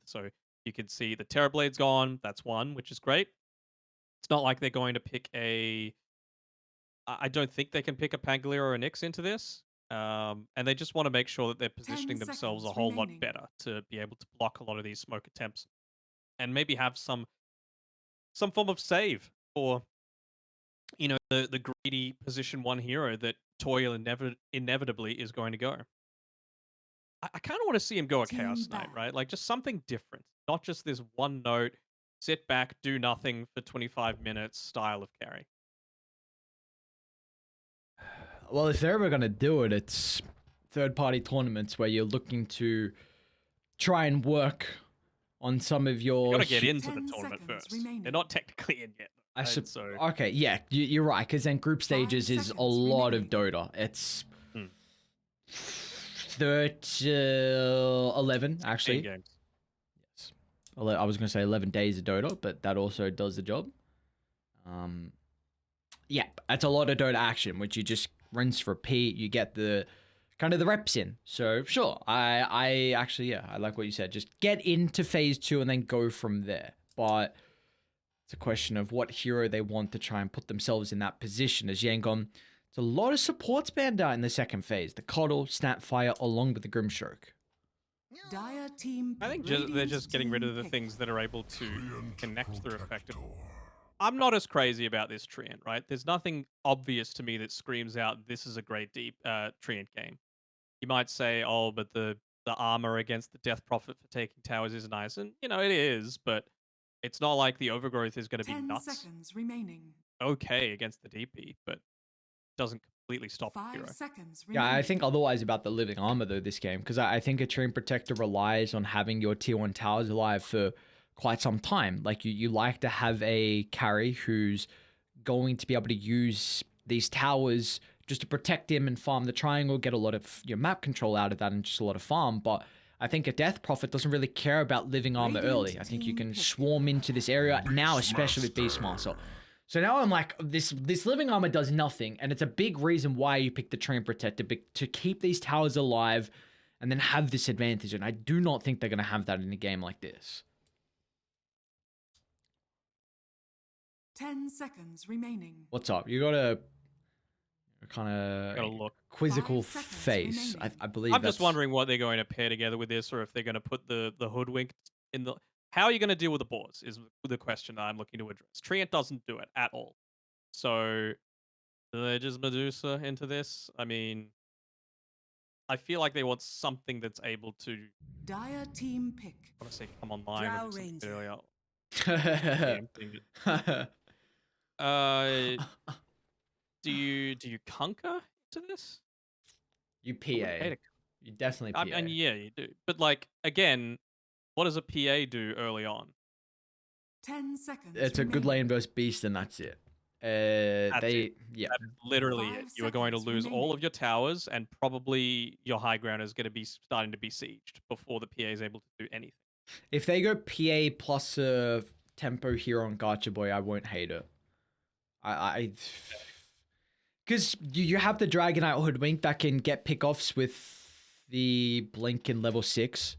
So you can see the Terrorblade's gone. That's one, which is great. It's not like they're going to pick a. I don't think they can pick a Pangolier or a Nyx into this. And they just want to make sure that they're 10 positioning themselves a seconds whole lot remaining. better to be able to block a lot of these smoke attempts and maybe have some form of save for the greedy position one hero that Toil inevitably is going to go. I kind of want to see him go a Team Chaos Knight, ban. right? Like just something different, not just this one note, sit back, do nothing for 25 minutes style of carry. Well, if they're ever going to do it, it's third-party tournaments where you're looking to try and work on some of You got your. to get into the 10 tournament seconds first. They're remaining. not technically in yet, I right? sup- So okay, yeah, you're right, because then group 5 stages is a seconds lot of remaining. Dota. It's hmm, 11, 16 actually. games. Yes. I was going to say 11 days of Dota, but that also does the job. Um, yeah, that's a lot of Dota action, which you just rinse, repeat. You get the kind of the reps in. So sure, I actually, yeah, I like what you said. Just get into phase 2 and then go from there. But it's a question of what hero they want to try and put themselves in that position. As Yangon, it's a lot of supports banned out in the second phase. The Coddle, Snapfire, along with the Grimstroke. Dire team I pick. think they're Radiant just getting rid team of the pick. things that are able to connect through effectively. I'm not as crazy about this Treant, right? There's nothing obvious to me that screams out this is a great deep Treant game. You might say, oh, but the armor against the Death Prophet for taking towers is nice, and it is, but it's not like the overgrowth is going to be 10 nuts. seconds remaining. Okay against the DP, but doesn't completely stop the 5 hero. seconds Yeah, I remaining. think otherwise about the living armor though this game, because I think a Treant Protector relies on having your tier 1 towers alive for quite some time. Like you like to have a carry who's going to be able to use these towers just to protect him and farm the triangle, get a lot of your map control out of that and just a lot of farm. But I think a Death Prophet doesn't really care about living armor Radiant early. I think you team can pick. swarm into this area now, especially with Beastmaster. So now I'm like, this living armor does nothing, and it's a big reason why you pick the Train Protector, to keep these towers alive and then have this advantage. And I do not think they're going to have that in a game like this. 10 seconds remaining. What's up? You got a kind I gotta of look. quizzical 5 seconds face. remaining. I believe I'm just that's. wondering what they're going to pair together with this, or if they're going to put the hoodwink in the. How are you going to deal with the boars? Is the question that I'm looking to address. Treant doesn't do it at all, so they just Medusa into this. I mean, I feel like they want something that's able to. Dire team pick. I want to say come online or Drow do something a bit Ranger. earlier. DM thing. Uh, do you conquer to this? You I would hate PA. it. You definitely I mean, PA. yeah, you do. But like again, what does a PA do early on? 10 seconds It's a good remaining. lane versus beast, and that's it. That's it. Yeah. That is literally it. 5 You are going to seconds lose all remaining. of your towers, and probably your high ground is going to be starting to be sieged before the PA is able to do anything. If they go PA plus a tempo here on Gacha Boy, I won't hate it. I because you have the Dragonite Hoodwink that can get pickoffs with the Blink in level 6.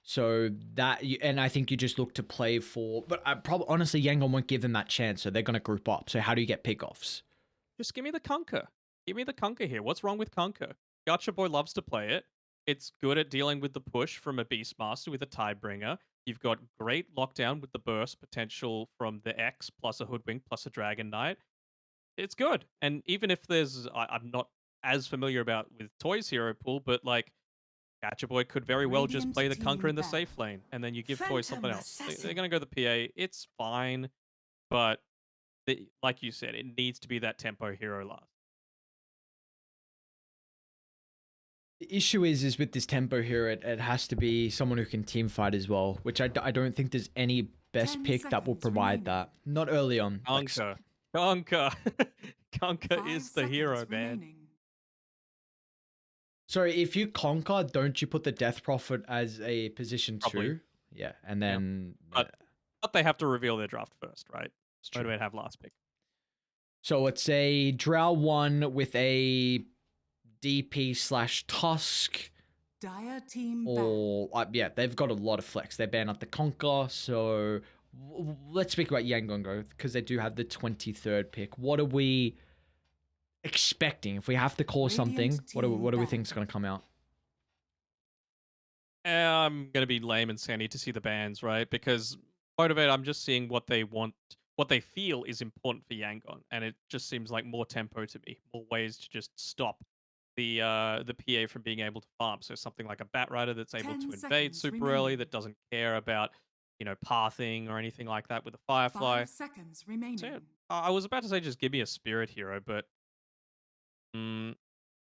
So that, and I think you just look to play for, but I probably, honestly, Yangon won't give them that chance, so they're going to group up. So how do you get pickoffs? Just give me the Conquer. Give me the Conquer here. What's wrong with Conquer? Gacha Boy loves to play it. It's good at dealing with the push from a Beastmaster with a Tidebringer. You've got great lockdown with the burst potential from the X plus a Hoodwink plus a Dragon Knight. It's good. And even if I'm not as familiar about with Toys Hero Pool, but like Gacha Boy could very well just Radiant play the Conquer team in the ban. safe lane, and then you give Toys something Phantom else. They're Assassin. going to go the PA. It's fine, but like you said, it needs to be that tempo hero last. The issue is with this tempo here, it has to be someone who can team fight as well, which I don't think there's any best 10 pick that will seconds provide remaining. that. Not early on. Like, Conquer. Conquer. Conquer 5 is the seconds hero, man. remaining. sorry, if you conquer, don't you put the Death Prophet as a position Probably. 2? Yeah, and Yeah. then But they have to reveal their draft first, right? it's Or do true. they have last pick? So it's a Drow 1 with a DP slash Tusk Dire team ban. or yeah, they've got a lot of flex. They ban up the Conquer, so let's speak about Yangon Growth because they do have the 23rd pick. What are we expecting if we have to call something? What do we think is going to come out? I'm gonna be lame and sandy to see the bans, right? Because Motivate, I'm just seeing what they want, what they feel is important for Yangon, and it just seems like more tempo to me, more ways to just stop the PA from being able to farm. So something like a Bat Rider that's able 10 to invade seconds super early, remaining. that doesn't care about pathing or anything like that with a Firefly. 5 seconds So yeah, remaining. I was about to say just give me a Spirit Hero, but mm,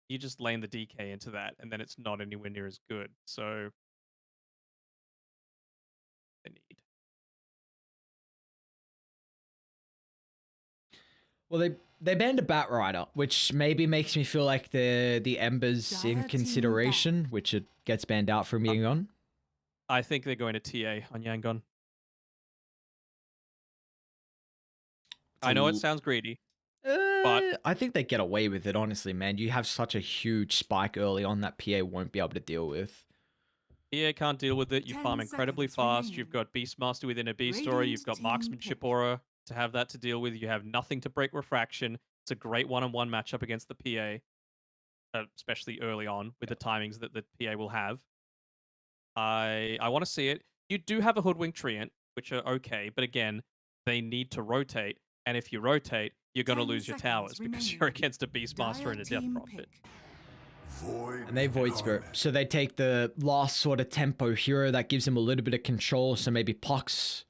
you just lane the DK into that, and then it's not anywhere near as good. So they need. Well, they banned a Bat Rider, which maybe makes me feel like the Ember's in Dire team consideration, which it gets banned out from Yangon. I think they're going to TA on Yangon. It's I know it sounds greedy, but I think they get away with it, honestly, man. You have such a huge spike early on that PA won't be able to deal with. PA can't deal with it. You 10 farm incredibly seconds fast. You've remaining. got Beastmaster within a Beast Aura. Radiant You've got team Marksmanship pick. Aura to have that to deal with. You have nothing to break Refraction. It's a great one-on-one matchup against the PA, especially early on with the timings that the PA will have. I want to see it. You do have a Hoodwink Treant, which are okay, but again, they need to rotate. And if you rotate, you're going to 10 lose your seconds towers because remaining. you're against a Beastmaster Dire and a Death team Prophet. pick. And they Void Spirit. So they take the last sort of tempo hero that gives them a little bit of control. So maybe Puck's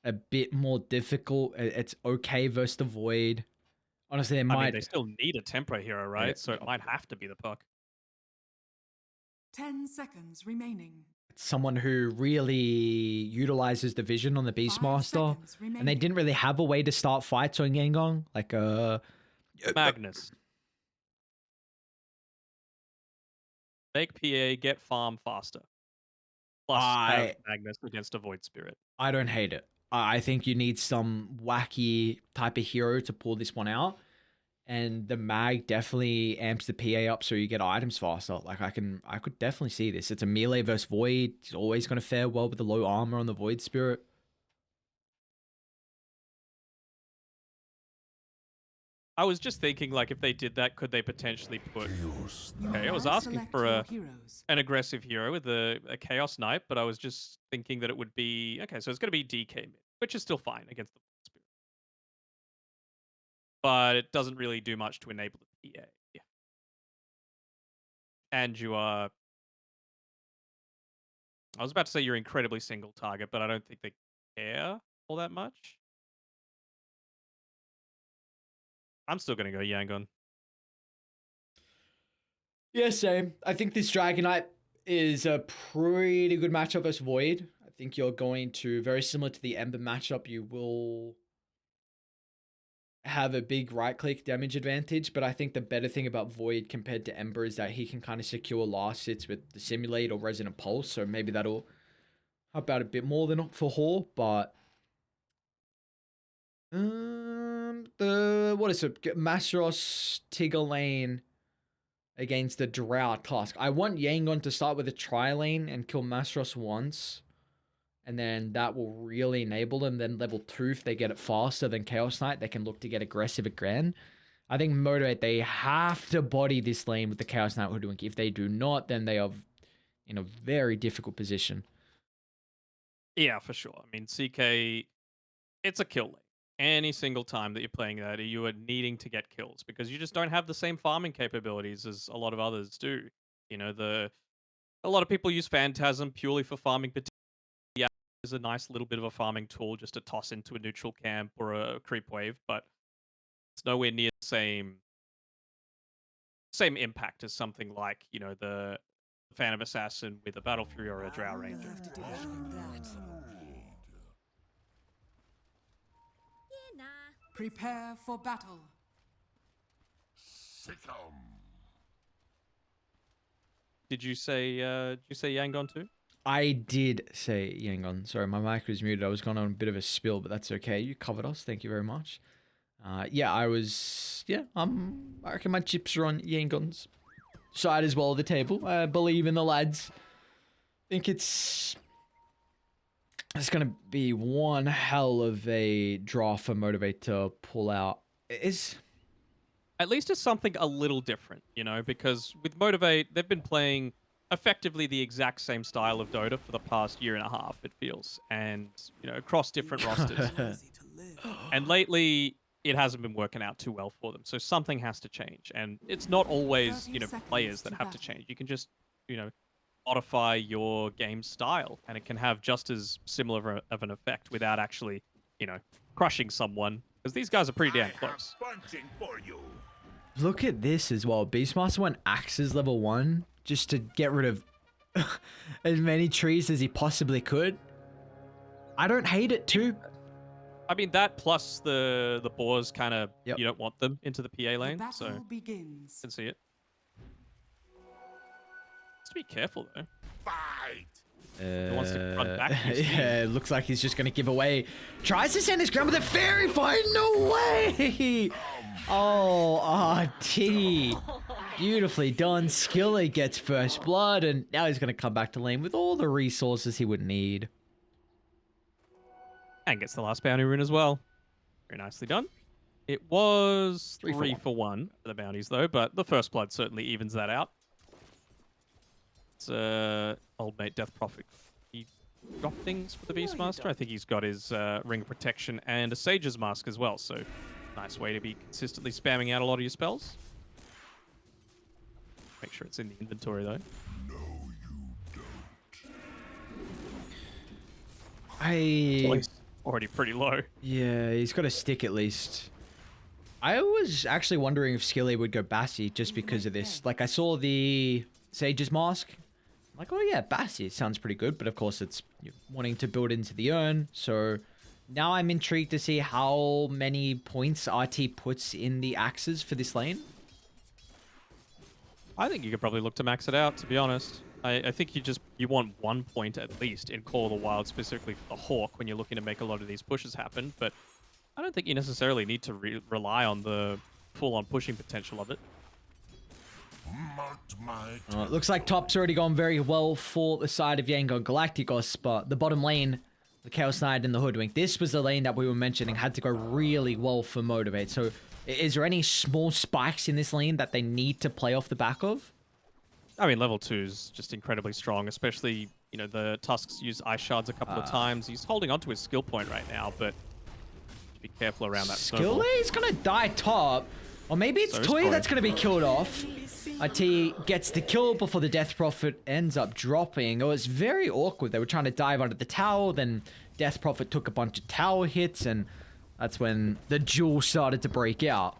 a bit more difficult. It's okay versus the Void. Honestly, they I mean, might. they still need a tempo hero, right? So it might have to be the Puck. 10 seconds remaining. Someone who really utilizes the vision on the 5 Beastmaster. seconds And they remaining. didn't really have a way to start fights on Yangon. Like, Magnus. Make PA get farm faster. Plus have Magnus against a Void Spirit. I don't hate it. I think you need some wacky type of hero to pull this one out. And the mag definitely amps the PA up so you get items faster. Like I could definitely see this. It's a melee versus Void. He's always going to fare well with the low armor on the Void Spirit. I was just thinking, like, if they did that, could they potentially put... You Okay, I was may asking select for your heroes. an aggressive hero with a Chaos Knight, but I was just thinking that it would be... Okay, so it's going to be DK mid, which is still fine against the Void Spirit. But it doesn't really do much to enable the PA. Yeah. And you are... I was about to say you're incredibly single target, but I don't think they care all that much. I'm still going to go Yangon. Yeah, same. I think this Dragonite is a pretty good matchup versus Void. I think you're going to, very similar to the Ember matchup, you will have a big right click damage advantage, but I think the better thing about Void compared to Ember is that he can kind of secure last hits with the Simulate or Resonant Pulse, so maybe that'll help out a bit more than for Hor, but what is it? Masros Tigger lane against the Drow Tusk. I want Yangon to start with a tri lane and kill Masros once. And then that will really enable them. Then level 2, if they get it faster than Chaos Knight, they can look to get aggressive again. I think Motivate, they have to body this lane with the Chaos Knight Hoodwink. If they do not, then they are in a very difficult position. Yeah, for sure. I mean, CK, it's a kill lane. Any single time that you're playing that, you are needing to get kills because you just don't have the same farming capabilities as a lot of others do. A lot of people use Phantasm purely for farming. Yeah, is a nice little bit of a farming tool just to toss into a neutral camp or a creep wave, but it's nowhere near the same impact as something like the Phantom Assassin with a Battle Fury or a Drow Ranger. Prepare for battle. Did you say Yangon too? I did say Yangon. Sorry, my mic was muted. I was going on a bit of a spill, but that's okay. You covered us. Thank you very much. I reckon my chips are on Yangons. side as well of the table. I believe in the lads. I think it's going to be one hell of a draw for Motivate to pull out. Is At least it's something a little different, because with Motivate, they've been playing effectively the exact same style of Dota for the past year and a half, it feels, and, across different rosters. And lately, it hasn't been working out too well for them. So something has to change. And it's not always, 30 players that seconds have to to battle. change. You can just, you know, modify your game style and it can have just as similar of an effect without actually, crushing someone. Because these guys are pretty damn close. Look at this as well. Beastmaster went Axes level 1 just to get rid of as many trees as he possibly could. I don't hate it too. I mean, that plus the boars kind of, Yep. you don't want them into the PA The lane. battle So you begins. can see it. Just be careful, though. Wants to run back to his team. Yeah, it looks like he's just going to give away. Tries to send his ground with a fairy fire. No way. Oh, RT. Beautifully done. Skilly gets first blood, and now he's going to come back to lane with all the resources he would need. And gets the last bounty rune as well. Very nicely done. It was 3 for 3 1. for 1 for the bounties, though, but the first blood certainly evens that out. It's old mate Death Prophet. He dropped things for the Beastmaster. I think he's got his Ring of Protection and a Sage's Mask as well, so nice way to be consistently spamming out a lot of your spells. Make sure it's in the inventory, though. He's already pretty low. Yeah, he's got a stick at least. I was actually wondering if Skilly would go Bassi just because of this. Like, I saw the Sage's Mask. I'm like, oh yeah, Bassi sounds pretty good, but of course it's wanting to build into the urn. So now I'm intrigued to see how many points RT puts in the axes for this lane. I think you could probably look to max it out, to be honest. I think you want 1 point at least in Call of the Wild, specifically for the Hawk, when you're looking to make a lot of these pushes happen, but I don't think you necessarily need to rely on the full-on pushing potential of it. It looks like top's already gone very well for the side of Yangon Galacticos, but the bottom lane, the Chaos Knight and the Hoodwink, this was the lane that we were mentioning had to go really well for Motivate. So is there any small spikes in this lane that they need to play off the back of? I mean, level 2 is just incredibly strong, especially, the Tusks use Ice Shards a couple of times. He's holding onto his skill point right now, but be careful around that snowball. Skilly's gonna die top. Or maybe it's So is Toy Toy. that's gonna be killed off. IT gets the kill before the Death Prophet ends up dropping. It was very awkward. They were trying to dive under the tower, then Death Prophet took a bunch of tower hits, and that's when the duel started to break out.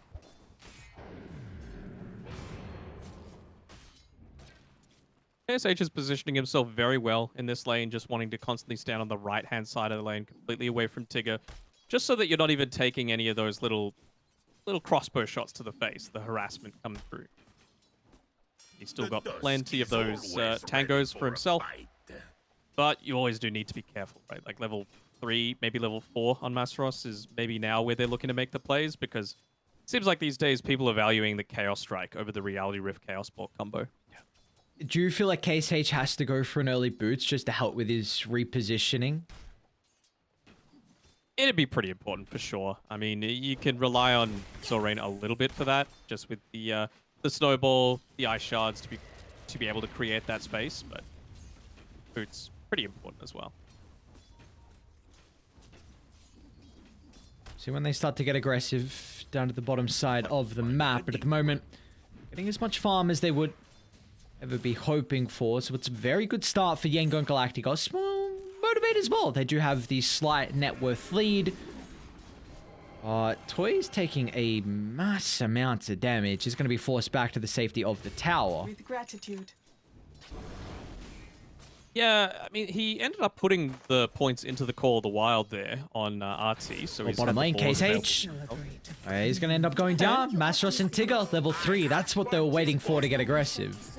KSH is positioning himself very well in this lane, just wanting to constantly stand on the right-hand side of the lane, completely away from Tigger, just so that you're not even taking any of those little crossbow shots to the face, the harassment coming through. He's still got plenty of those tangos for himself, but you always do need to be careful, right? Like level 3, maybe level 4 on Masteros is maybe now where they're looking to make the plays, because it seems like these days people are valuing the Chaos Strike over the Reality Rift Chaos Ball combo. Do you feel like KSH has to go for an early boots just to help with his repositioning? It'd be pretty important for sure. I mean, you can rely on Zorain a little bit for that, just with the snowball, the ice shards to be able to create that space, but boots pretty important as well. See when they start to get aggressive down to the bottom side of the map, but at the moment, getting as much farm as they would ever be hoping for. So it's a very good start for Yangon Galacticos. Well, Motivate as well. They do have the slight net worth lead. Toy's taking a mass amount of damage. He's going to be forced back to the safety of the tower. With gratitude. Yeah, I mean, he ended up putting the points into the Call of the Wild there on RT, so he's Bottom had the lane, board KSH. available. Alright, he's going to end up going down. Mastros and Tigger, level 3. That's what they were waiting for to get aggressive.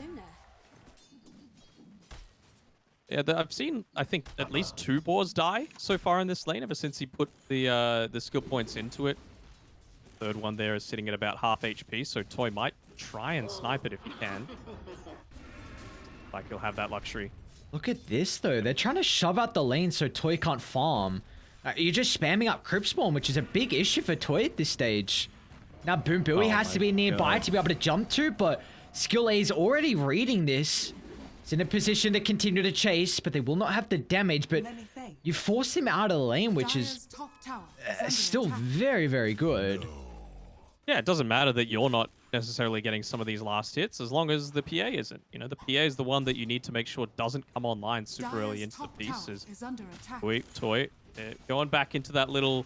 Yeah, I've seen, I think, at least 2 boars die so far in this lane ever since he put the skill points into it. Third one there is sitting at about half HP, so Toy might try and snipe it if he can. Like he'll have that luxury. Look at this, though. They're trying to shove out the lane so Toy can't farm. You're just spamming up Crypt Spawn, which is a big issue for Toy at this stage. Now, Boom Booey has to be nearby to be able to jump to, but Skill A is already reading this. He's in a position to continue to chase, but they will not have the damage. But you force him out of the lane, which is still very, very good. Yeah, it doesn't matter that you're not necessarily getting some of these last hits, as long as the PA isn't. You know, the PA is the one that you need to make sure doesn't come online super early into the piece. Toy going back into that little,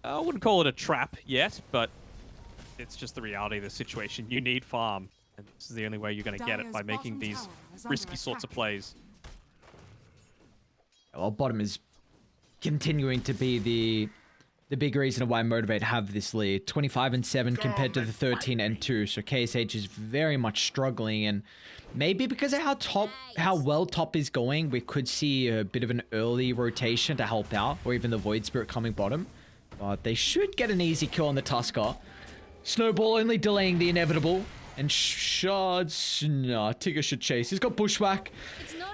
I wouldn't call it a trap yet, but it's just the reality of the situation. You need farm, and this is the only way you're going to get it, by making these risky sorts of plays. Well, bottom is continuing to be the big reason why Motivate have this lead. 25-7 compared to the 13-2. So KSH is very much struggling, and maybe because of how well top is going, we could see a bit of an early rotation to help out, or even the Void Spirit coming bottom. But they should get an easy kill on the Tusker. Snowball only delaying the inevitable. And Shards, nah, Tigger should chase. He's got Bushwhack.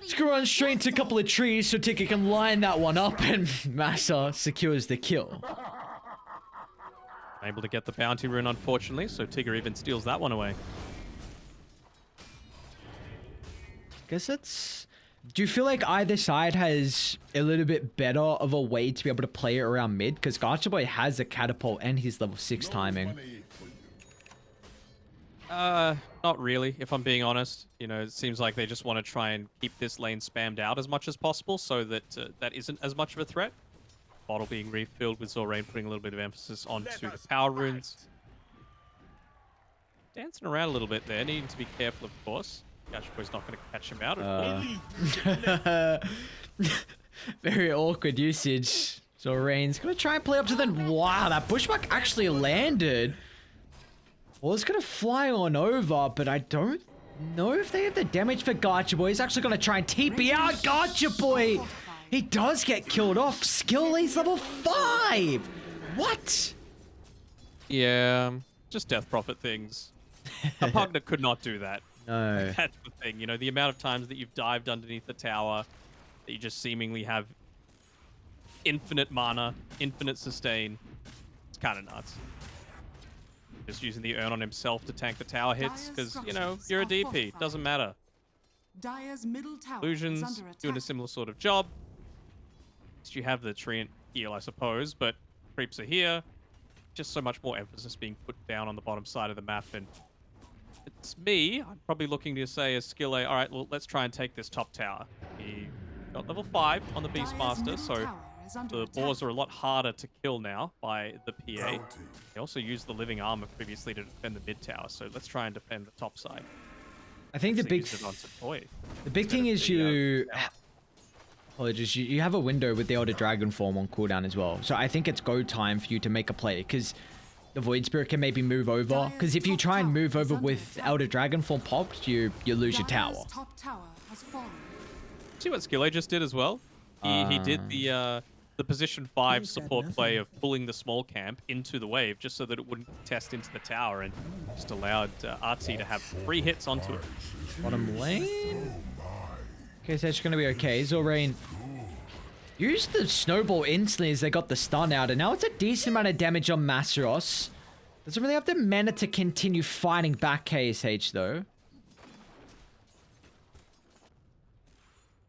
He's gonna run straight into a couple of trees so Tigger can line that one up, and Massa secures the kill. Able to get the bounty rune, unfortunately, so Tigger even steals that one away. Guess it's... Do you feel like either side has a little bit better of a way to be able to play it around mid? Because Gacha Boy has a catapult and his level 6 timing. Not really, if I'm being honest. You know, it seems like they just want to try and keep this lane spammed out as much as possible, so that that isn't as much of a threat. Bottle being refilled with Zorain, putting a little bit of emphasis onto the power runes. Dancing around a little bit there, needing to be careful, of course. Gacha Boy's not going to catch him out. Very awkward usage. Zorain's going to try and play up to them. Wow, that Bushwhack actually landed. Well, it's going to fly on over, but I don't know if they have the damage for Gacha Boy. He's actually going to try and TP out Gacha Boy. He does get killed off. Skill A's level 5. What? Yeah, just Death Prophet things. A Pugna could not do that. No. That's the thing. You know, the amount of times that you've dived underneath the tower, that you just seemingly have infinite mana, infinite sustain. It's kind of nuts. Just using the urn on himself to tank the tower hits, because, you know, you're a DP. Doesn't matter. Illusions doing a similar sort of job. You have the Treant heal, I suppose, but creeps are here. Just so much more emphasis being put down on the bottom side of the map, and it's me. I'm probably looking to say as Skill A, all right, well, let's try and take this top tower. He got level 5 on the Beastmaster, so the boars are a lot harder to kill now by the PA. He also used the living armor previously to defend the mid tower, so let's try and defend the top side. I think the big thing is apologies, you have a window with the Elder Dragon form on cooldown as well. So I think it's go time for you to make a play, because the Void Spirit can maybe move over. Because if you try and move over with Elder Dragon form popped, you lose your tower. See what Skillet just did as well? He did the position 5 support play of pulling the small camp into the wave, just so that it wouldn't test into the tower, and just allowed RT to have 3 hits onto it. Bottom lane? Okay, so it's going to be okay. Zorain used the snowball instantly as they got the stun out, and now it's a decent amount of damage on Masaros. Doesn't really have the mana to continue fighting back KSH, though.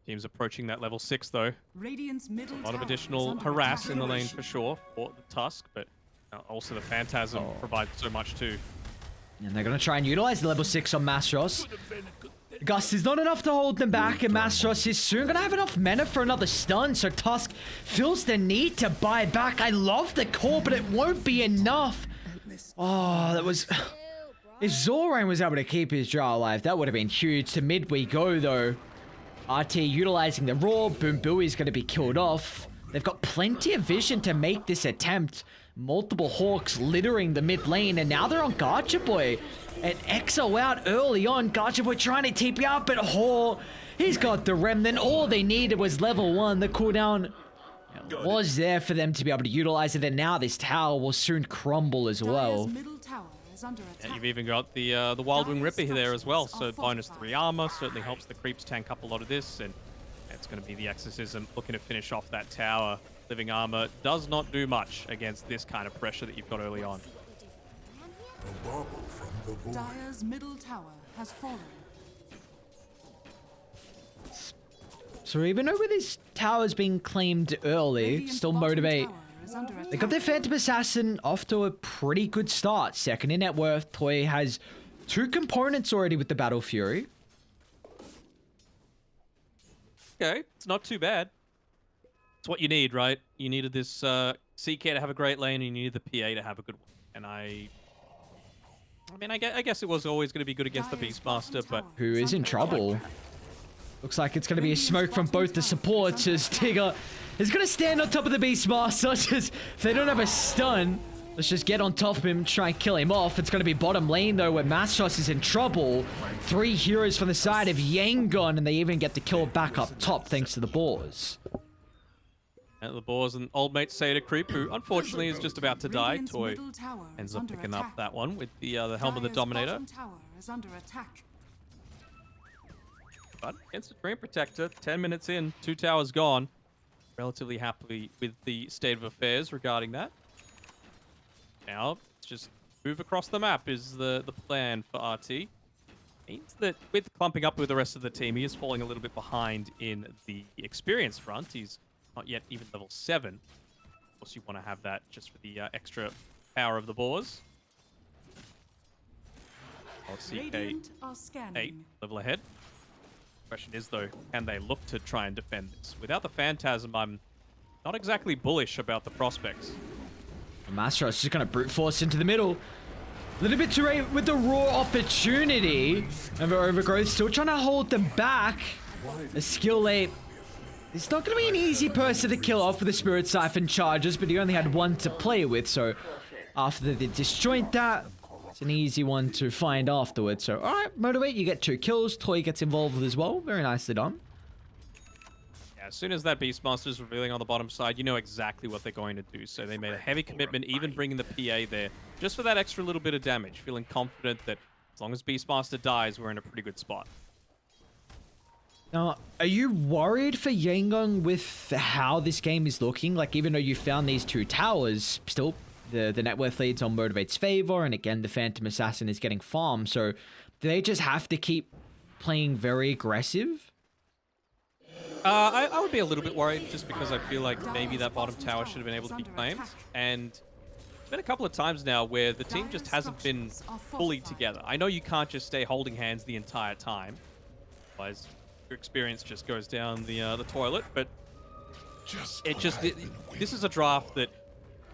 Team's approaching that level 6, though. A lot of additional harass in the lane for sure for the Tusk, but also the Phantasm provides so much too. And they're going to try and utilize the level 6 on Masaros. Gust is not enough to hold them back, and Masaros is soon going to have enough mana for another stun, so Tusk feels the need to buy back. I love the core, but it won't be enough. Oh, that was... If Zorain was able to keep his draw alive, that would have been huge. To mid we go, though. RT utilizing the Roar. Boom Booey's going to be killed off. They've got plenty of vision to make this attempt. Multiple Hawks littering the mid lane, and now they're on Gacha Boy. An EXO out early on. Gacha Boy trying to TP out, but he's got the Remnant. All they needed was level 1. The cooldown was there for them to be able to utilize it, and now this tower will soon crumble as well. Dire's middle tower is under And attack. you've even got the Wild Wing Ripper there as well, so bonus 3 armor certainly helps the creeps tank up a lot of this, and it's going to be the Exorcism looking to finish off that tower. Living armor does not do much against this kind of pressure that you've got early on. Dire's middle tower has fallen. So even over this tower's being claimed early, Radiant's still bottom Motivate. tower is under They got their attack. Phantom Assassin off to a pretty good start. Second in net worth. Toy has 2 components already with the Battle Fury. Okay, it's not too bad. It's what you need, right? You needed this CK to have a great lane, and you needed the PA to have a good one. And I mean, I guess it was always going to be good against the Dire's Beastmaster, bottom but tower Who is in under trouble? attack. Looks like it's going to be a smoke from both the supports as Tigger is going to stand on top of the Beastmaster. Just, if they don't have a stun, let's just get on top of him and try and kill him off. It's going to be bottom lane though where Mastros is in trouble. 3 heroes from the side of Yangon, and they even get the kill back up top thanks to the boars. and the Boars and old mate Seder Creep, who unfortunately is just about to die. Radiant's Toy middle tower ends is up under picking attack. up that one with the Helm of the Dire's Dominator. bottom tower is under attack. But against the Dream Protector, 10 minutes in, 2 towers gone. Relatively happy with the state of affairs regarding that. Now, let's just move across the map is the plan for RT. Means that with clumping up with the rest of the team, he is falling a little bit behind in the experience front. He's not yet even level 7. Of course, you want to have that just for the extra power of the Boars. CK Radiant are 8, scanning. level ahead. Question is, though, can they look to try and defend this? Without the Phantasm, I'm not exactly bullish about the prospects. Mastros is just going to brute force into the middle. A little bit too late with the raw opportunity. And the Overgrowth still trying to hold them back. A skill 8. It's not going to be an easy person to kill off with the Spirit Siphon charges, but he only had 1 to play with, so after they disjoint that, it's an easy one to find afterwards. So, alright, Motivate, you get 2 kills. Toy gets involved as well. Very nicely done. Yeah, as soon as that Beastmaster is revealing on the bottom side, you know exactly what they're going to do. So they made a heavy commitment, even bringing the PA there, just for that extra little bit of damage, feeling confident that as long as Beastmaster dies, we're in a pretty good spot. Now, are you worried for Yangon with how this game is looking? Like, even though you found these 2 towers, still the net worth leads on Motivate's favor, and again, the Phantom Assassin is getting farmed, so do they just have to keep playing very aggressive? I would be a little bit worried just because I feel like maybe that bottom tower should have been able to be claimed. And it's been a couple of times now where the team just hasn't been fully together. I know you can't just stay holding hands the entire time, otherwise your experience just goes down the toilet. But this is a draft that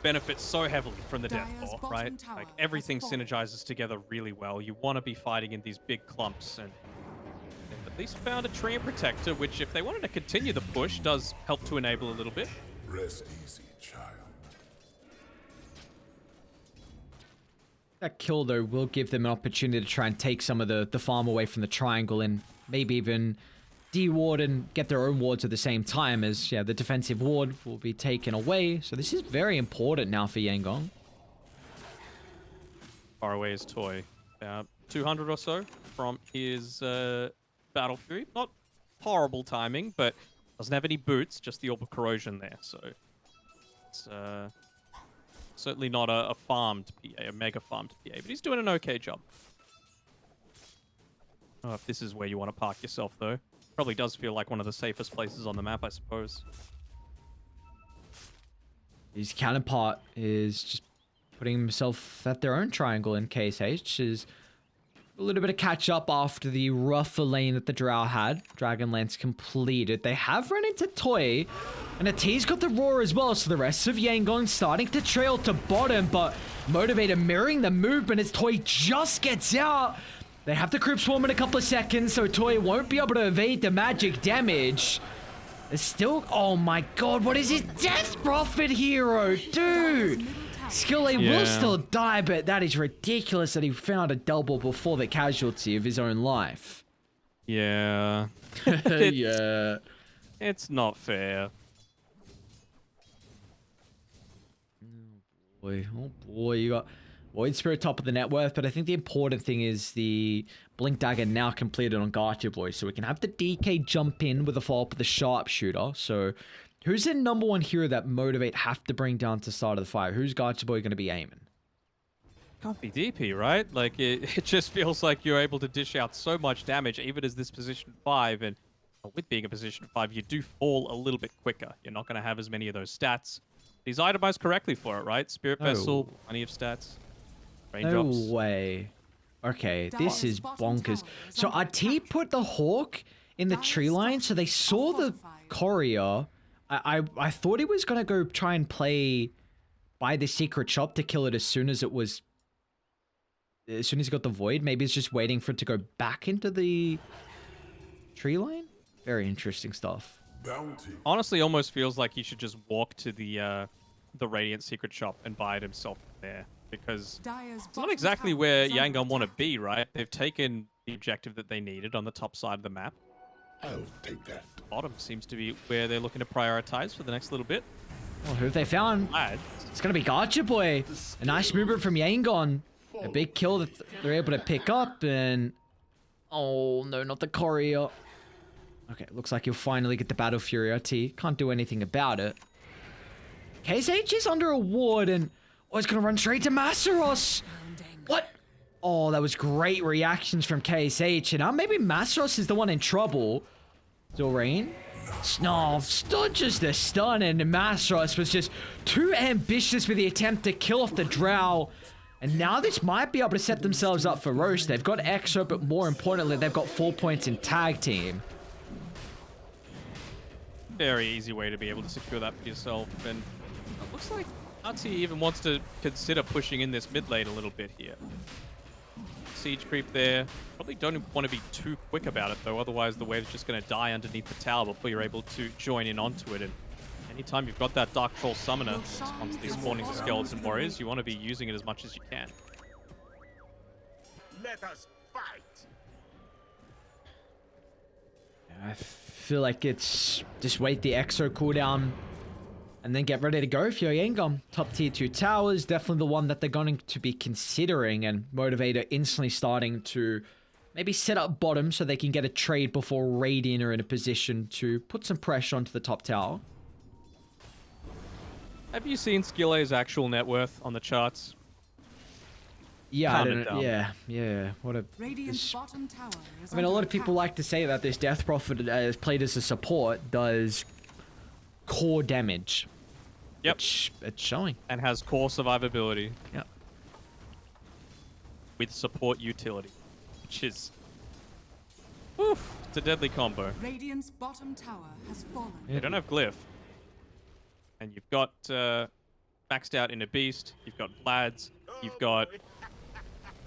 benefits so heavily from the death Dire's ball, bottom right? tower Like has everything fallen. synergizes together really well. You want to be fighting in these big clumps, and they've at least found a Treant Protector, which if they wanted to continue the push, does help to enable a little bit. Rest easy, child. That kill, though, will give them an opportunity to try and take some of the farm away from the triangle and maybe even de-ward and get their own wards at the same time as, yeah, the defensive ward will be taken away. So this is very important now for Yangon. Far away is Toy. About 200 or so from his Battle Fury. Not horrible timing, but doesn't have any boots, just the Orb of Corrosion there. So it's certainly not a farmed PA, a mega farmed PA, but he's doing an okay job. Oh, if this is where you want to park yourself, though. Probably does feel like one of the safest places on the map, I suppose. His counterpart is just putting himself at their own triangle in case H is a little bit of catch up after the rougher lane that the Drow had. Dragonlance completed. They have run into Toy, and T's got the roar as well, so the rest of Yangon starting to trail to bottom, but Motivator mirroring the movement as Toy just gets out. They have the creep swarm in a couple of seconds, so Toy won't be able to evade the magic damage. It's still... Oh my god, what is his Death Prophet hero? Dude! Skill A will still die, but that is ridiculous that he found a double before the casualty of his own life. Yeah. Yeah. It's not fair. Oh boy, you got Void Spirit top of the net worth, but I think the important thing is the Blink Dagger now completed on Gacha Boy, so we can have the DK jump in with a follow-up with the Sharpshooter. So who's the number one hero that Motivate have to bring down to start of the fight? Who's Gacha Boy going to be aiming? Can't be DP, right? Like, it just feels like you're able to dish out so much damage, even as this position 5, and with being a position 5, you do fall a little bit quicker. You're not going to have as many of those stats. He's itemized correctly for it, right? Spirit Vessel, plenty of stats. Raindrops. No way. Okay, this is bonkers. So RT put the Hawk in the tree line, so they saw the courier. I thought he was going to go try and play by the secret shop to kill it as soon as he got the void. Maybe it's just waiting for it to go back into the tree line. Very interesting stuff. Bounty. Honestly, almost feels like he should just walk to the Radiant secret shop and buy it himself there, because it's not exactly where Yangon want to be, right? They've taken the objective that they needed on the top side of the map. I'll take that. Bottom seems to be where they're looking to prioritize for the next little bit. Well, who have they found? Lad. It's going to be Gacha Boy. A nice movement from Yangon. A big kill that they're able to pick up, and... Oh, no, not the courier. Okay, looks like you'll finally get the Battle Fury RT. Can't do anything about it. KSH is under a ward, and... Oh, it's going to run straight to Masaros. What? Oh, that was great reactions from KSH, and now maybe Masaros is the one in trouble. Zorain? No, still just a stun, and Masaros was just too ambitious with the attempt to kill off the Drow. And now this might be able to set themselves up for roast. They've got Exo, but more importantly, they've got 4 points in tag team. Very easy way to be able to secure that for yourself. And it looks like RT even wants to consider pushing in this mid lane a little bit here. Siege creep there. Probably don't want to be too quick about it, though. Otherwise, the wave's just going to die underneath the tower before you're able to join in onto it. And anytime you've got that Dark Troll Summoner onto these spawning Skeleton Warriors, you want to be using it as much as you can. Let us fight. I feel like it's just wait the Exo cooldown and then get ready to go if you're Yangon. Top tier 2 towers, definitely the one that they're going to be considering, and Motivator instantly starting to maybe set up bottom so they can get a trade before Radiant are in a position to put some pressure onto the top tower. Have you seen Skille's actual net worth on the charts? Yeah, Calm it down. yeah. What a... Radiant's bottom tower is I mean, a lot under of people attack. like to say that this Death Prophet played as a support does core damage. Yep. Which it's showing. And has core survivability Yep. with support utility, which is... Oof, it's a deadly combo. Radiant's bottom tower has fallen. You don't have Glyph. And you've got maxed out in a Beast, you've got Vlads, you've got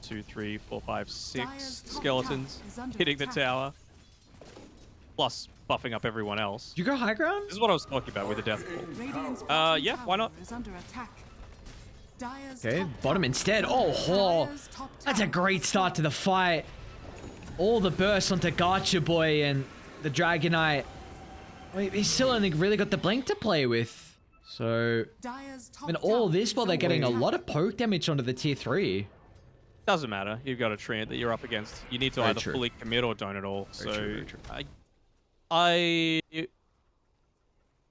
2, 3, 4, 5, 6 skeletons hitting the tower, plus buffing up everyone else. You go high ground? This is what I was talking about with the Death Ball. Radiant's Yeah, bottom why not? tower is under attack. Dire's Okay, top bottom tower- instead. Oh, Dire's top that's a tower great has start to the fight. All the bursts onto Gacha Boy and the Dragonite. Wait, he's still only really got the blink to play with. So, Dire's top I mean, all tower this is while they're under getting a attack. lot of poke damage onto the tier 3. Doesn't matter. You've got a Treant that you're up against. You need to Very either true. fully commit or don't at all. Very true, very true.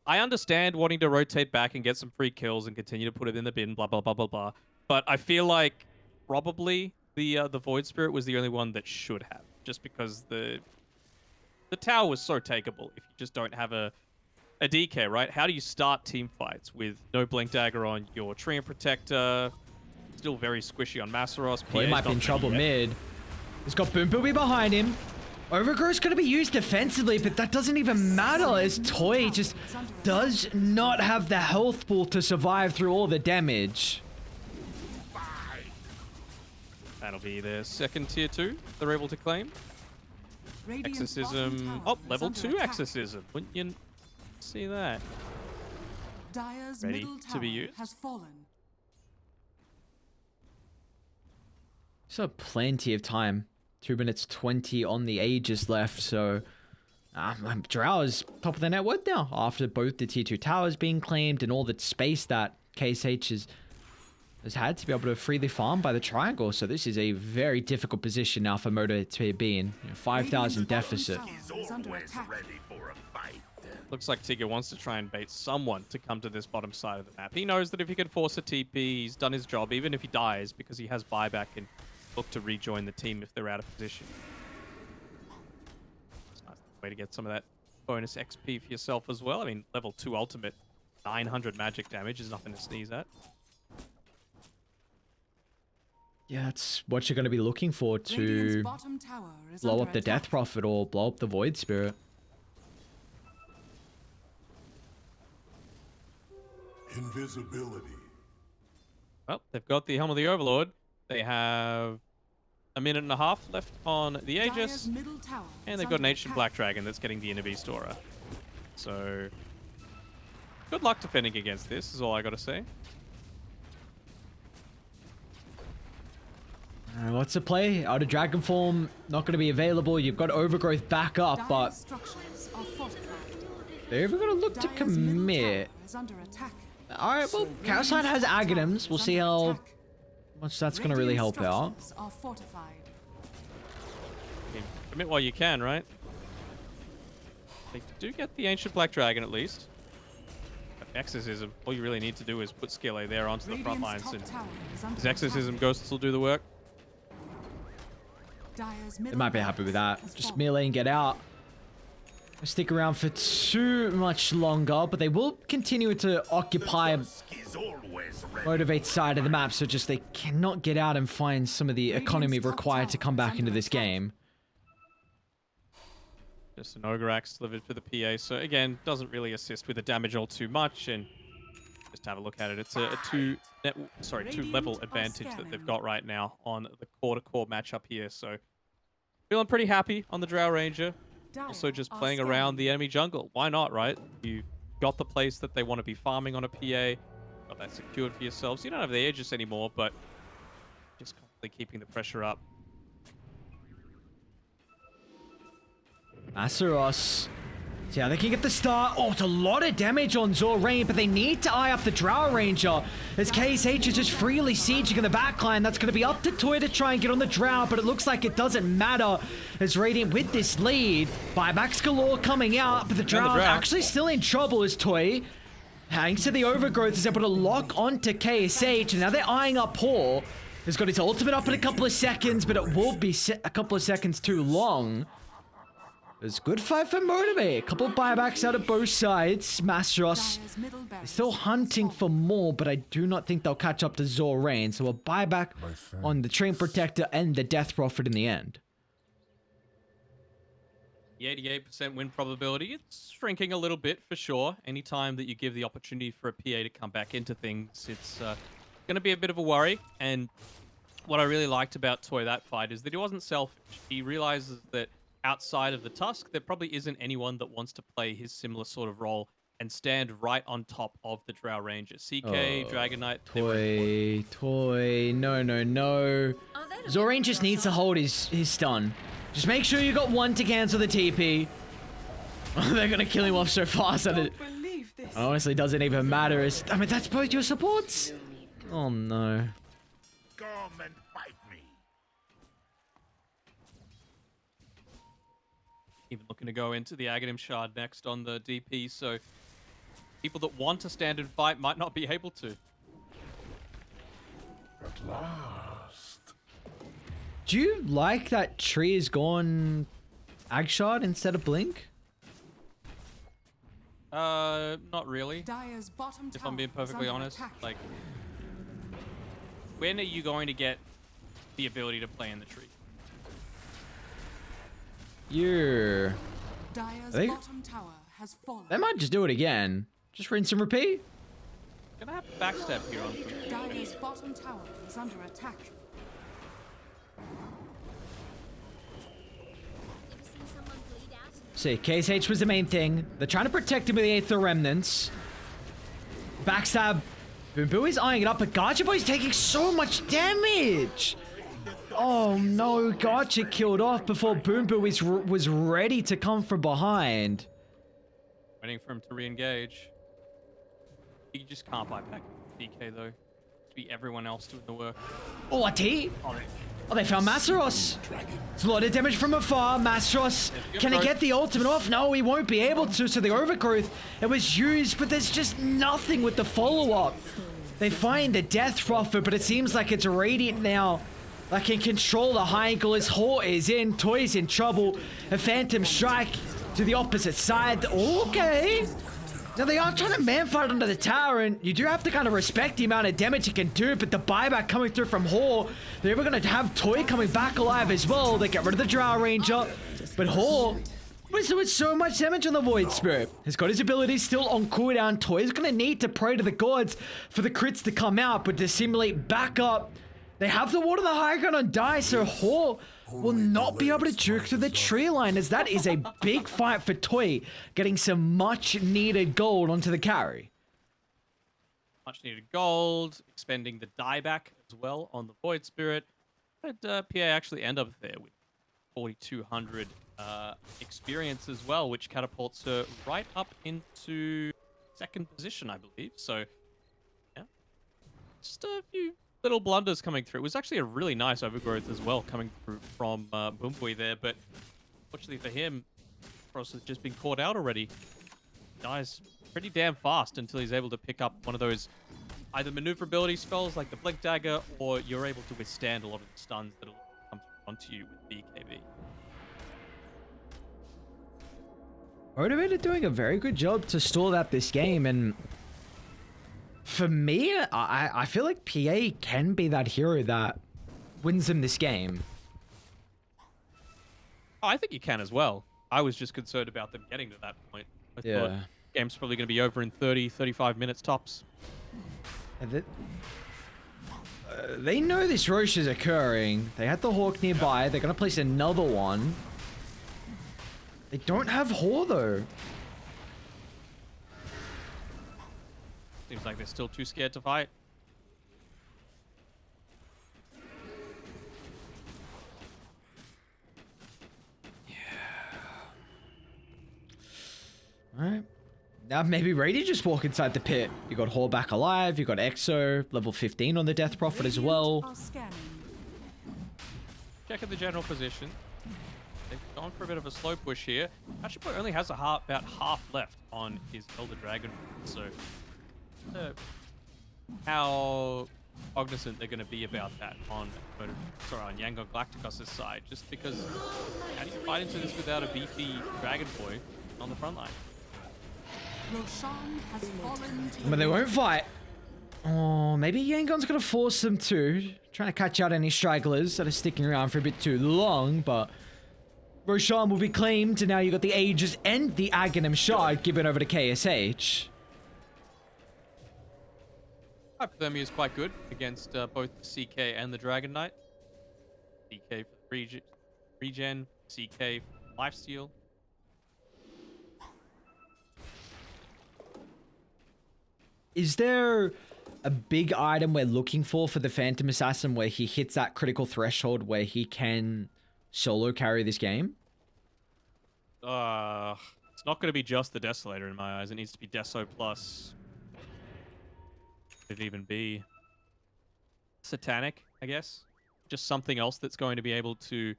I understand wanting to rotate back and get some free kills and continue to put it in the bin, blah, blah, blah, blah, blah. But I feel like probably the Void Spirit was the only one that should have, just because the tower was so takeable if you just don't have a DK, right? How do you start team fights with no Blink Dagger on your Treant Protector? Still very squishy on Masaros. Well, he PA's might be not in ready trouble yet. mid. He's got Boom Booby behind him. Overgrowth's going to be used defensively, but that doesn't even matter as Toy just does not have the health pool to survive through all the damage. That'll be their second tier 2 they're able to claim. Radiant's Exorcism. bottom Oh, tower is level under 2 attack. Exorcism. Wouldn't you see that? Dire's Ready middle to tower be used? has fallen. So plenty of time. 2 minutes 20 on the Aegis left, so Drow is top of the net worth now after both the tier 2 towers being claimed and all the space that KSH is has had to be able to freely farm by the triangle. So this is a very difficult position now for Motivate to be in. 5,000 deficit. He's always ready for a fight. Looks like Tigger wants to try and bait someone to come to this bottom side of the map. He knows that if he can force a TP, he's done his job, even if he dies, because he has buyback and look to rejoin the team if they're out of position. It's a nice way to get some of that bonus XP for yourself as well. I mean, level 2 ultimate, 900 magic damage is nothing to sneeze at. Yeah, that's what you're going to be looking for to Radiant's bottom tower is blow under up the attack. Death Prophet or blow up the Void Spirit. Invisibility. Well, they've got the Helm of the Overlord. They have a minute and a half left on the Dire's Aegis. middle tower And is they've got an under Ancient attack. Black Dragon that's getting the Inner Beast Aura. So, good luck defending against this, is all I gotta say. What's the play? Out of Dragon Form, not going to be available. You've got Overgrowth back up, Dire's but structures are fortified. they're even going to look to Dire's middle commit. tower is under attack. Alright, well, Chaosite has Aghanims. We'll see how much that's going to really help out. Structures are fortified. I mean, commit while you can, right? They do get the Ancient Black Dragon at least. But Exorcism, all you really need to do is put Skille there onto the front lines, Radiant's and top tower is under his Exorcism attack. Ghosts will do the work. Dire's They middle might be tower happy with that. has Just fallen. melee and get out. Stick around for too much longer, but they will continue to occupy He's always ready. Motivate side of the map, so just they cannot get out and find some of the economy Radiant's top required to tower come is back under into this attack. game. Just an Ogreax delivered for the PA, so again, doesn't really assist with the damage all too much, and just have a look at it. It's a two level Radiant are advantage that they've scanning. got right now on the core-to-core matchup here, so feeling pretty happy on the Drow Ranger. Also Dire just are playing around the scanning. enemy jungle. Why not, right? You've got the place that they want to be farming on a PA, got that secured for yourselves. You don't have the Aegis anymore, but just constantly keeping the pressure up. Azeroth. See how they can get the start. Oh, it's a lot of damage on Zorain, but they need to eye up the Drow Ranger. As KSH is just freely sieging in the backline, that's going to be up to Toy to try and get on the Drow, but it looks like it doesn't matter as Radiant with this lead. Buybacks galore coming out, but the Drow Drow. actually still in trouble as Toy, thanks to the Overgrowth, is able to lock onto KSH, and now they're eyeing up Paul. He's got his ultimate up in a couple of seconds, but it will be a couple of seconds too long. It's a good fight for Motivate. A couple of buybacks out of both sides. Mastros Dire's middle barracks still has hunting fallen. for more, but I do not think they'll catch up to Zorain. So a buyback on the Train Protector and the Death Prophet in the end. The 88% win probability, it's shrinking a little bit for sure. Anytime that you give the opportunity for a PA to come back into things, it's going to be a bit of a worry. And what I really liked about Toy that fight is that he wasn't selfish. He realizes that outside of the Tusk, there probably isn't anyone that wants to play his similar sort of role and stand right on top of the Drow Ranger. CK, Dragon Knight, they were important. Toy. No. Zorain just needs to hold his stun. Just make sure you got one to cancel the TP. They're going to kill him off so fast that it honestly doesn't even matter. I mean, that's both your supports. Oh, no. Come and fight me. Even looking to go into the Aghanim Shard next on the DP, so people that want to stand and fight might not be able to. At last. Do you like that Tree is gone Agshard instead of Blink? Not really. Dire's bottom If tower I'm being is perfectly under honest, attack. like, when are you going to get the ability to play in the tree? Yeah. Dire's They- bottom tower has fallen. They might just do it again. Just rinse and repeat. Gonna have to backstab here on them. Dire's bottom tower is under attack. See, KSH was the main thing. They're trying to protect him with the Aether Remnants. Backstab. Boom Boo is eyeing it up, but Gacha Boy's taking so much damage. Oh no, Gacha killed off before Boom Boo was ready to come from behind. Waiting for him to re-engage. He just can't buy back DK though. be everyone else doing the work. Oh, a T. Oh, Oh, they found Masteros. It's a lot of damage from afar. Masteros, can he get the ultimate off? No, he won't be able to. So the overgrowth, it was used, but there's just nothing with the follow-up. They find the Death Prophet, but it seems like it's Radiant now that can control the high angle. His Hort is in, Toy's in trouble. A Phantom Strike to the opposite side. Okay. Now they are trying to man-fight under the tower, and you do have to kind of respect the amount of damage he can do, but the buyback coming through from Hor, they're even going to have Toy coming back alive as well. They get rid of the Drow Ranger, but Hor, with so much damage on the Void Spirit, has got his abilities still on cooldown. Toy is going to need to pray to the gods for the crits to come out, but to simulate backup, they have the Ward of the High Ground on die, so Hor will not be able to juke through the tree line, as that is a big fight for Toy, getting some much needed gold onto the carry. Much needed gold, expending the dieback as well on the Void Spirit. But PA actually end up there with 4,200 experience as well, which catapults her right up into second position, I believe. So, yeah, just a few little blunders coming through. It was actually a really nice overgrowth as well coming through from Boombui there, but fortunately for him, Frost has just been caught out already. Dies pretty damn fast until he's able to pick up one of those either maneuverability spells like the Blink Dagger, or you're able to withstand a lot of the stuns that'll come onto you with BKB. Motivated doing a very good job to stall out this game, and for me, I feel like PA can be that hero that wins him this game. Oh, I think you can as well. I was just concerned about them getting to that point. I thought game's probably going to be over in 30, 35 minutes tops. They know this Roche is occurring. They had the Hawk nearby. They're going to place another one. They don't have Hor, though. Seems like they're still too scared to fight. Alright. Now maybe Rady just walk inside the pit. You got Hor back alive. You got Exo, level 15 on the Death Prophet as well. Are scanning. Checking the general position. They've gone for a bit of a slow push here. Ashipoi only has about half left on his Elder Dragon, so how cognizant they're going to be about that on Yangon Galacticos' side, just because how do you fight into this without a beefy Dragon Boy on the front line? Roshan has fallen to But they won't fight. Oh, maybe Yangon's going to force them to. Trying to catch out any stragglers that are sticking around for a bit too long, but Roshan will be claimed, and now you got the Aegis and the Aghanim Shard given over to KSH. Hypothermia is quite good against both the CK and the Dragon Knight. CK for regen, CK for lifesteal. Is there a big item we're looking for the Phantom Assassin where he hits that critical threshold where he can solo carry this game? It's not going to be just the Desolator in my eyes. It needs to be Deso plus. Could it even be Satanic, I guess? Just something else that's going to be able to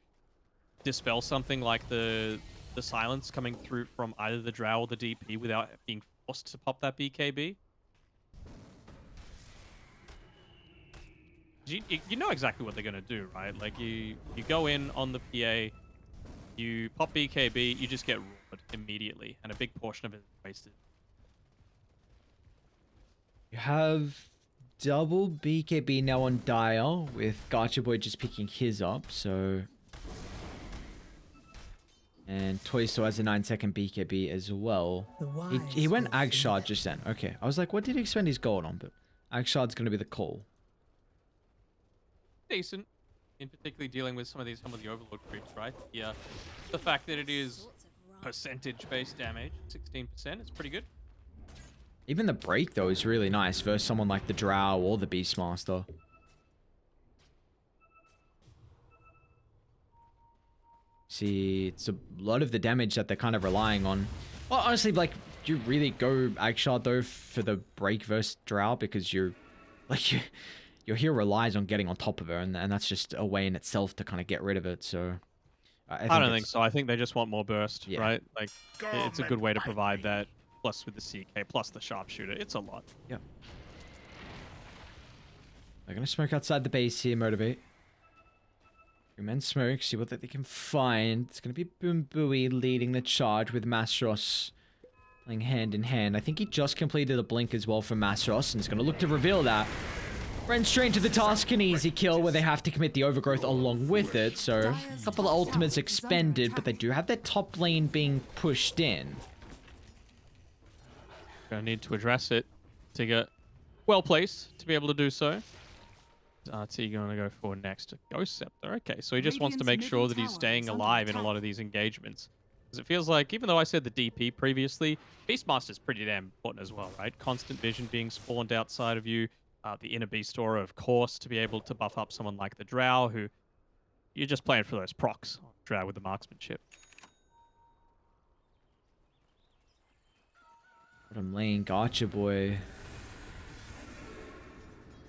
dispel something like the silence coming through from either the Drow or the DP without being forced to pop that BKB. You know exactly what they're going to do, right? Like, you go in on the PA, you pop BKB, you just get roared immediately, and a big portion of it is wasted. You have double BKB now on Dire, with Gacha Boy just picking his up, so... And Toy still has a 9-second BKB as well. He went Ag Shard just then. Okay, I was like, what did he spend his gold on? But Ag Shard's going to be the call. Decent, in particularly dealing with some of the Overlord creeps, right? Yeah, the fact that it is percentage-based damage, 16%, is pretty good. Even the break, though, is really nice versus someone like the Drow or the Beastmaster. See, it's a lot of the damage that they're kind of relying on. Well, honestly, like, do you really go Ag Shard, though, for the break versus Drow? Because you're Like, your hero relies on getting on top of her, and that's just a way in itself to kind of get rid of it. So I don't think so. I think they just want more burst, Yeah. right? Like, it's a Come good and way to fight provide me. that. Plus with the CK, plus the sharpshooter. It's a lot. Yeah. They're going to smoke outside the base here, Motivate. 3 men smoke, see what they can find. It's going to be Boom Booey leading the charge with Masros playing hand in hand. I think he just completed a blink as well for Masros, and he's going to look to reveal that. Ran straight to the task, an easy kill where they have to commit the overgrowth along with it. So, a couple of ultimates expended, but they do have their top lane being pushed in. Gonna need to address it to get well placed to be able to do so. RT gonna go for next. Ghost Scepter. Okay, so he just wants to make Radiant's sure that middle he's tower staying is under alive in a attack. lot of these engagements. Because it feels like, even though I said the DP previously, Beastmaster's pretty damn important as well, right? Constant vision being spawned outside of you. The inner beast aura, of course, to be able to buff up someone like the Drow, who you're just playing for those procs on Drow with the marksmanship. Bottom lane, gotcha, boy.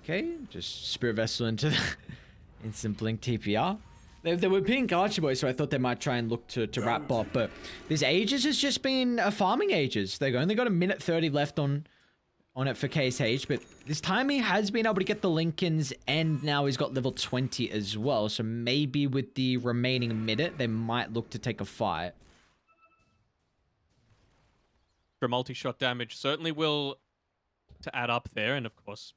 Okay, just Spirit Vessel into the instant blink TPR. They were being Gotcha Boy, so I thought they might try and look to wrap bot, but this Aegis has just been a farming Aegis. They've only got a minute 30 left on it for KSH, but this time he has been able to get the Lincolns, and now he's got level 20 as well, so maybe with the remaining minute, they might look to take a fight. For multi-shot damage certainly will to add up there, and of course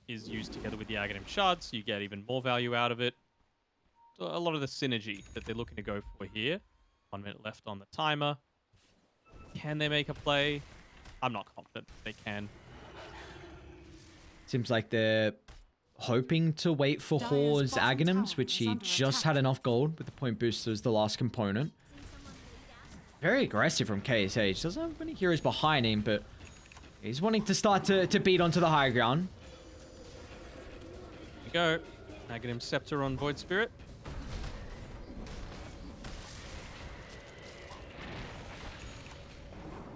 is used together with the Aghanim Shard, so you get even more value out of it. So a lot of the synergy that they're looking to go for here. 1 minute left on the timer. Can they make a play? I'm not confident they can. Seems like they're hoping to wait for Dire's Hor's bottom Aghanims, tower which is he under just attack. had enough gold with the point booster as the last component. Very aggressive from KSH. Doesn't have many heroes behind him, but he's wanting to start to beat onto the high ground. Here we go. Aghanim Scepter on Void Spirit.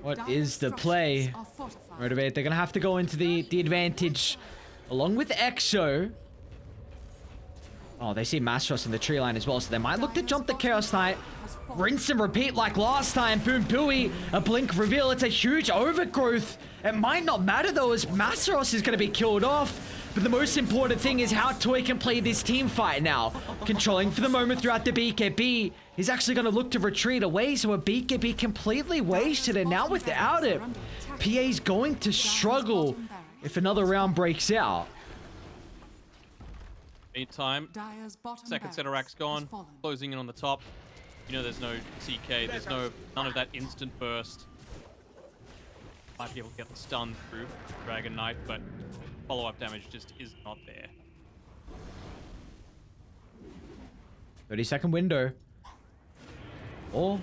What Dire's is the structures play? are fortified. Motivate, they're going to have to go into the advantage along with Exo. Oh, they see Mastros in the tree line as well, so they might look to jump the Chaos Knight. Rinse and repeat like last time. Boom Booey, a blink reveal. It's a huge overgrowth. It might not matter though, as Mastros is going to be killed off. But the most important thing is how Toy can play this team fight now. Controlling for the moment throughout the BKB. He's actually going to look to retreat away, so a BKB completely wasted, and now without it, PA's going to struggle if another round breaks out. Meantime, Dire's bottom second set of barracks racks gone. has fallen. Closing in on the top. You know there's no CK, there's none of that instant burst. Might be able to get the stun through Dragon Knight, but follow-up damage just is not there. 30-second window. Or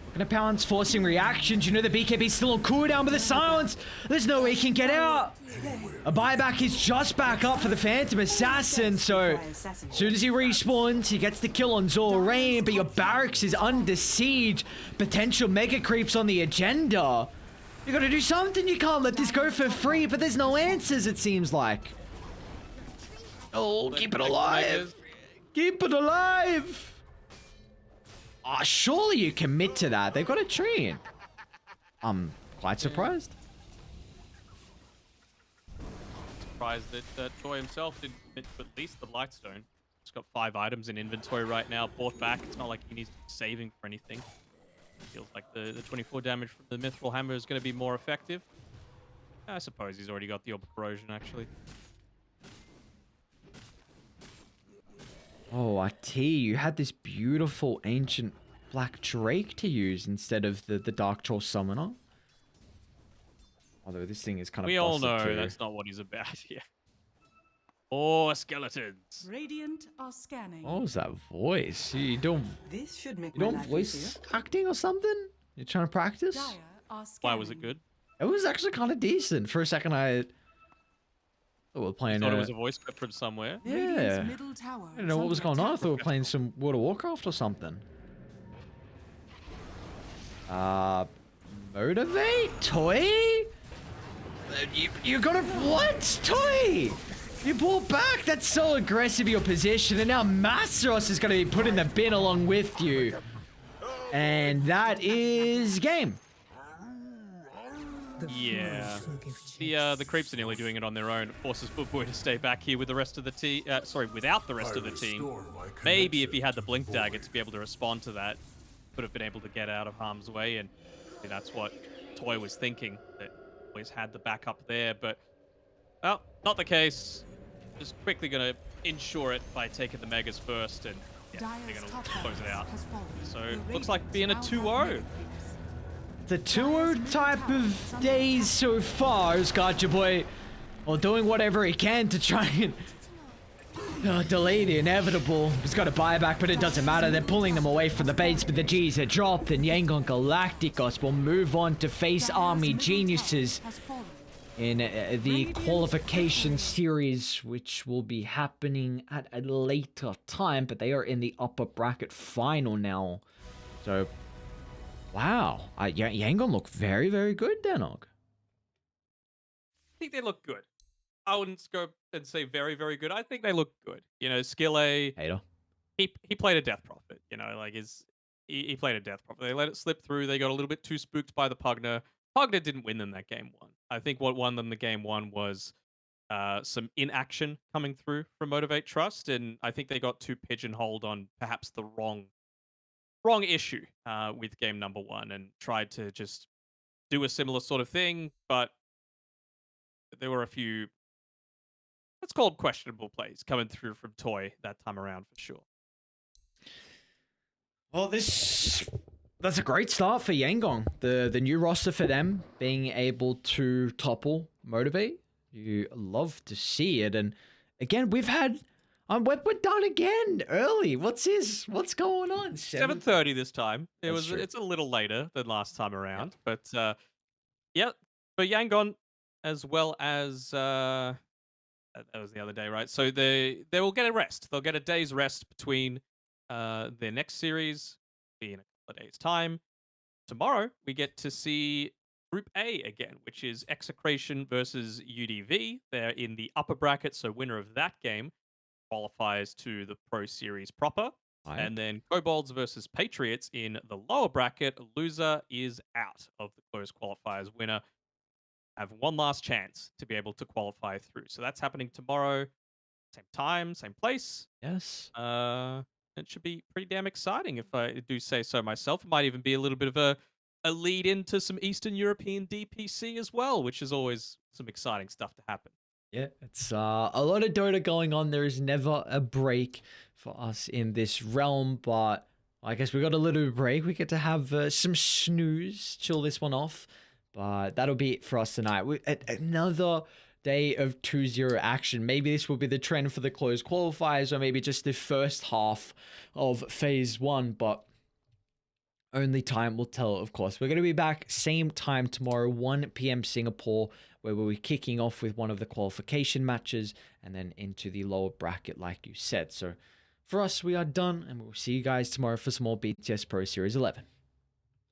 looking to pounce, forcing reactions. You know the BKB's still on cooldown, but the silence. There's no way he can get out. A buyback is just back up for the Phantom Assassin, so as soon as he respawns, he gets the kill on Zorain, but your barracks is under siege. Potential mega creeps on the agenda. You gotta do something, you can't let this go for free, but there's no answers, it seems like. Oh, keep it alive. Keep it alive. Oh, surely you commit to that. They've got a tree. I'm quite surprised. Surprised that Toy himself didn't commit to at least the Lightstone. He's got 5 items in inventory right now, bought back. It's not like he needs to be saving for anything. Feels like the 24 damage from the Mithril Hammer is going to be more effective. I suppose he's already got the Orb Corrosion, actually. Oh, RT, you had this beautiful ancient Black Drake to use instead of the Dark Troll Summoner. Although this thing is kind of We all busted know too. that's not what he's about here. More skeletons. Radiant are scanning. What was that voice? You don't This should make you my don't life voice easier. acting or something? You're trying to practice? Dire are scanning. Why was it good? It was actually kind of decent. For a second, I thought we were I playing. thought it was a voice clip from somewhere. Radiant's Yeah. middle tower I didn't is know what was under going on. I attack. thought we were playing some World of Warcraft or something. Motivate? Toy? You're gonna... What? Toy? You pulled back. That's so aggressive, your position. And now Masteros is going to be put in the bin along with you. And that is game. Yeah. The creeps are nearly doing it on their own. It forces Boy to stay back here with the rest of the team. Without the rest of the team. Maybe if he had the Blink Dagger to be able to respond to that, could have been able to get out of harm's way. And that's what Toy was thinking, that always had the backup there. But, well, not the case. Just quickly going to ensure it by taking the Megas first. And yeah, they're going to close it out. So, looks like being a 2-0. The 2-0 type of days so far, Gotcha Boy, well, doing whatever he can to try and delay the inevitable. He's got a buyback, but it doesn't matter. They're pulling them away from the base, but the G's are dropped, and Yangon Galacticos will move on to face Army Geniuses in the qualification series, which will be happening at a later time, but they are in the upper bracket final now. So, wow. Yangon look very, very good, Danog. I think they look good. I wouldn't go and say very, very good. I think they look good. Skill A, Hater. he played a Death Prophet. He played a Death Prophet. They let it slip through. They got a little bit too spooked by the Pugner. Pugner didn't win them that game one. I think what won them the game one was some inaction coming through from Motivate.Trust, and I think they got too pigeonholed on perhaps the wrong issue with game number one, and tried to just do a similar sort of thing, but there were a few, let's call them questionable plays coming through from Toy that time around for sure. Well, that's a great start for Yangon. The new roster for them being able to topple Motivate. You love to see it. And again, we've had we're done again early. What's going on? 7:30 this time. That's true. It's a little later than last time around, but yeah, for Yangon as well as that was the other day, right? So they will get a rest. They'll get a day's rest between their next series, be in a couple of days' time. Tomorrow we get to see Group A again, which is Execration versus UDV. They're in the upper bracket, so winner of that game qualifies to the Pro Series proper. Right. And then Kobolds versus Patriots in the lower bracket. Loser is out of the closed qualifiers. Winner have one last chance to be able to qualify through. So that's happening tomorrow, same time, same place. Yes. It should be pretty damn exciting if I do say so myself. It might even be a little bit of a lead into some Eastern European DPC as well, which is always some exciting stuff to happen. Yeah, it's a lot of Dota going on. There is never a break for us in this realm, but I guess we got a little break. We get to have some snooze, chill this one off, but that'll be it for us tonight. Another day of 2-0 action. Maybe this will be the trend for the closed qualifiers, or maybe just the first half of phase one, but only time will tell, of course. We're going to be back same time tomorrow, 1 p.m. Singapore, where we'll be kicking off with one of the qualification matches and then into the lower bracket, like you said. So for us, we are done, and we'll see you guys tomorrow for some more BTS Pro Series 11.